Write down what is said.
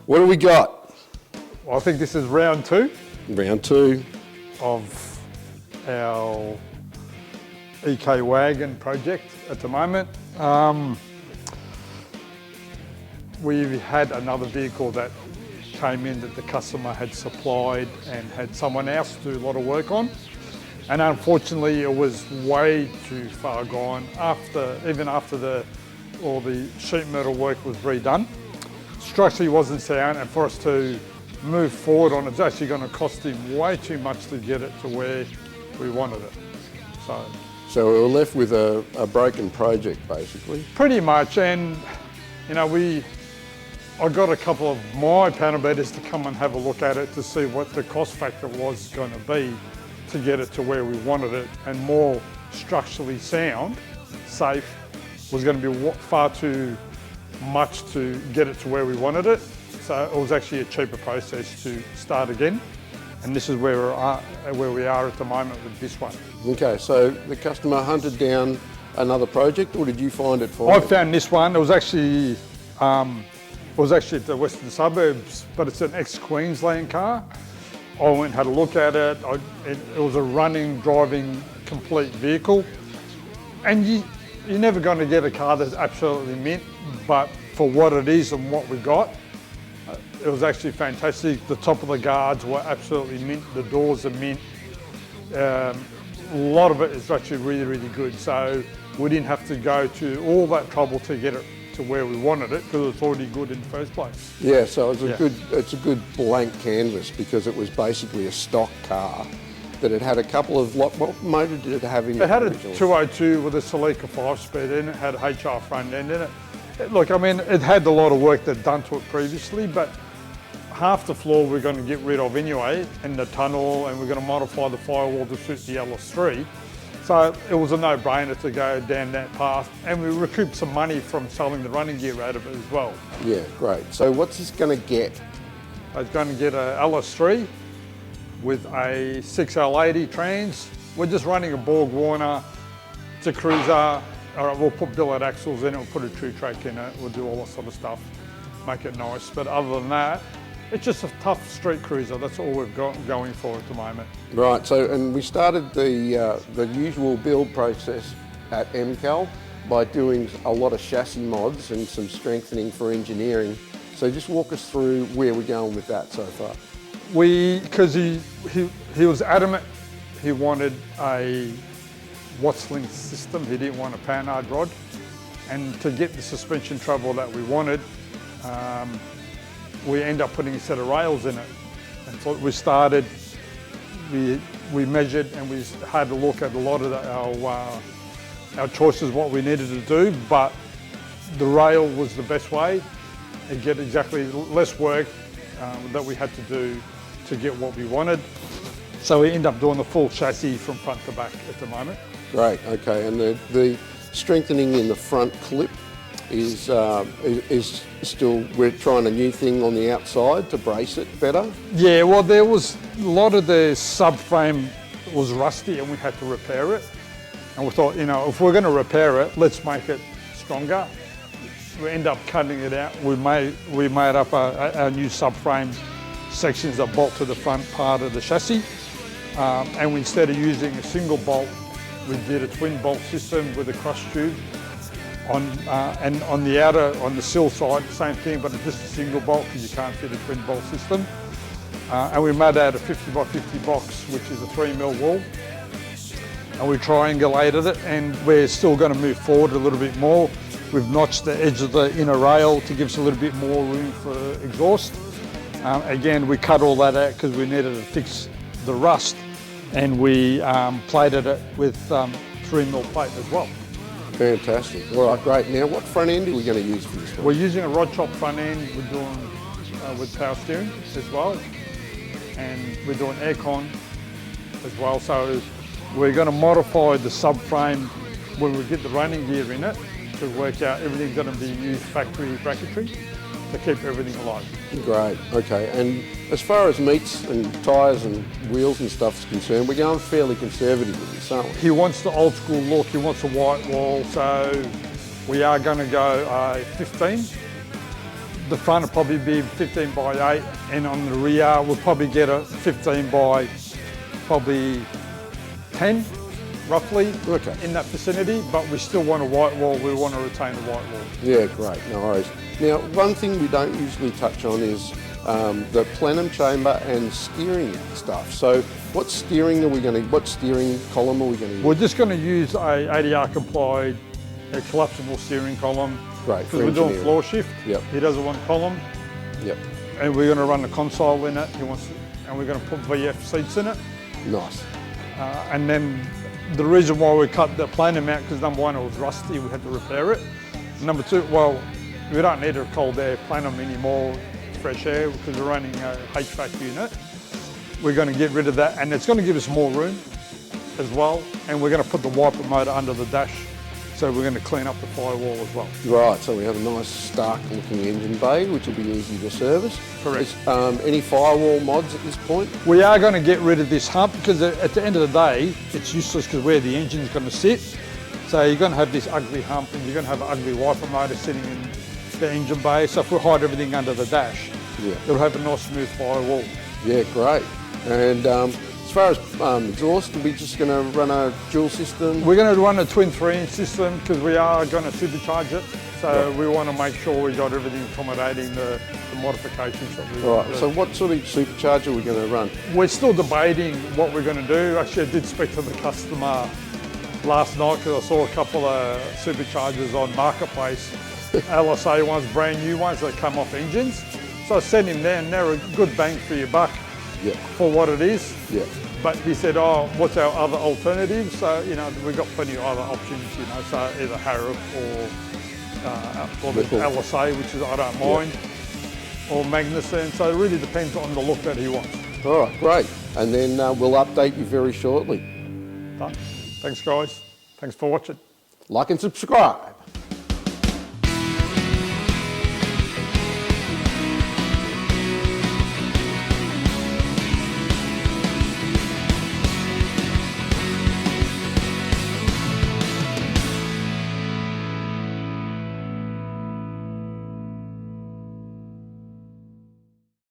What do we got? Well, I think this is round two. Round two. Of our EK WAGON project at the moment. We've had another vehicle that came in that the customer had supplied and had someone else do a lot of work on. And unfortunately, it was way too far gone even after all the sheet metal work was redone. Structurally wasn't sound, and for us to move forward on it's actually going to cost him way too much to get it to where we wanted it. So we were left with a broken project, basically. Pretty much, and you know, I got a couple of my panel beaters to come and have a look at it to see what the cost factor was going to be to get it to where we wanted it, and more structurally sound, safe, was going to be far too much to get it to where we wanted it. So it was actually a cheaper process to start again. And this is where we are at the moment with this one. Okay, so the customer hunted down another project, or did you find it for I found this one. It was actually at the western suburbs, but it's an ex-Queensland car. I went and had a look at it. It was a running, driving, complete vehicle. And you're never going to get a car that's absolutely mint, but for what it is and what we got, it was actually fantastic. The top of the guards were absolutely mint. The doors are mint. A lot of it is actually really, really good. So we didn't have to go to all that trouble to get it to where we wanted it because it's already good in the first place. Yeah, so it's a good blank canvas because it was basically a stock car that it had a couple of, what motor did it have in it? It had a 202 with a Celica 5-speed in it, had a HR front end in it. Look, I mean, it had a lot of work that done to it previously, but half the floor we're going to get rid of anyway, and the tunnel, and we're going to modify the firewall to suit the LS3. So it was a no-brainer to go down that path, and we recouped some money from selling the running gear out of it as well. Yeah, great. So what's this going to get? It's going to get a LS3 with a 6L80 trans. We're just running a Borg Warner. It's a cruiser. All right, we'll put billet axles in it, we'll put a true track in it, we'll do all that sort of stuff, make it nice. But other than that, it's just a tough street cruiser. That's all we've got going for at the moment. Right, so, and we started the usual build process at Mkal by doing a lot of chassis mods and some strengthening for engineering. So just walk us through where we're going with that so far. Because he was adamant he wanted a Watts-Link system. He didn't want a Panhard rod. And to get the suspension travel that we wanted, we end up putting a set of rails in it. And so we started, we measured and we had a look at a lot of our choices, what we needed to do, but the rail was the best way and get exactly less work that we had to do to get what we wanted. So we end up doing the full chassis from front to back at the moment. Great, okay, and the strengthening in the front clip is still, we're trying a new thing on the outside to brace it better? Yeah, well, there was a lot of the subframe was rusty and we had to repair it. And we thought, you know, if we're going to repair it, let's make it stronger. We end up cutting it out. We made up our new subframe sections that bolt to the front part of the chassis. And instead of using a single bolt, we did a twin bolt system with a cross tube. And on the outer, on the sill side, same thing, but it's just a single bolt because you can't fit a twin bolt system. And we made out a 50 by 50 box, which is a 3mm wall. And we triangulated it, and we're still going to move forward a little bit more. We've notched the edge of the inner rail to give us a little bit more room for exhaust. Again, we cut all that out because we needed to fix the rust, and we plated it with 3mm plate as well. Fantastic. All right, great. Now, what front end are we going to use for this one? We're using a rod chop front end. We're doing with power steering as well, and we're doing aircon as well. So we're going to modify the subframe when we get the running gear in it to work out everything's going to be used factory bracketry to keep everything alive. Great, okay. And as far as meats and tyres and wheels and stuff is concerned, we're going fairly conservative with this, aren't we? He wants the old school look, he wants a white wall, so we are going to go 15. the front will probably be 15 by 8, and on the rear we'll probably get a 15 by probably 10, roughly, in that vicinity, but we still want a white wall. We want to retain the white wall. Yeah, great, no worries. Now, one thing we don't usually touch on is the plenum chamber and steering stuff. So what steering column are we going to use? We're just going to use a ADR complied collapsible steering column. Great, because we're doing floor shift. Yep. He doesn't want column. Yep. And we're going to run the console in it. And we're going to put VF seats in it. Nice. And then the reason why we cut the plenum out, because number one, it was rusty, we had to repair it. Number two, well, we don't need a cold air plenum anymore, fresh air, because we're running a HVAC unit. We're going to get rid of that, and it's going to give us more room as well. And we're going to put the wiper motor under the dash. So we're going to clean up the firewall as well. Right, so we have a nice stark looking engine bay, which will be easy to service. Correct. Any firewall mods at this point? We are going to get rid of this hump, because at the end of the day, it's useless because where the engine's going to sit. So you're going to have this ugly hump, and you're going to have an ugly wiper motor sitting in the engine bay. So if we hide everything under the dash, it'll have a nice smooth firewall. Yeah, great. And as far as exhaust, are we just going to run a dual system? We're going to run a twin 3-inch system because we are going to supercharge it. So we want to make sure we got everything accommodating the modifications that we want to do. So what sort of supercharger are we going to run? We're still debating what we're going to do. Actually, I did speak to the customer last night because I saw a couple of superchargers on Marketplace, LSA ones, brand new ones that come off engines. So I sent him there, and they're a good bang for your buck for what it is. Yeah. But he said, oh, what's our other alternatives? So, we've got plenty of other options, so either Harrop or the LSA, which is I don't mind, or Magnuson. So it really depends on the look that he wants. All right, great. And then we'll update you very shortly. Done. Thanks, guys. Thanks for watching. Like and subscribe.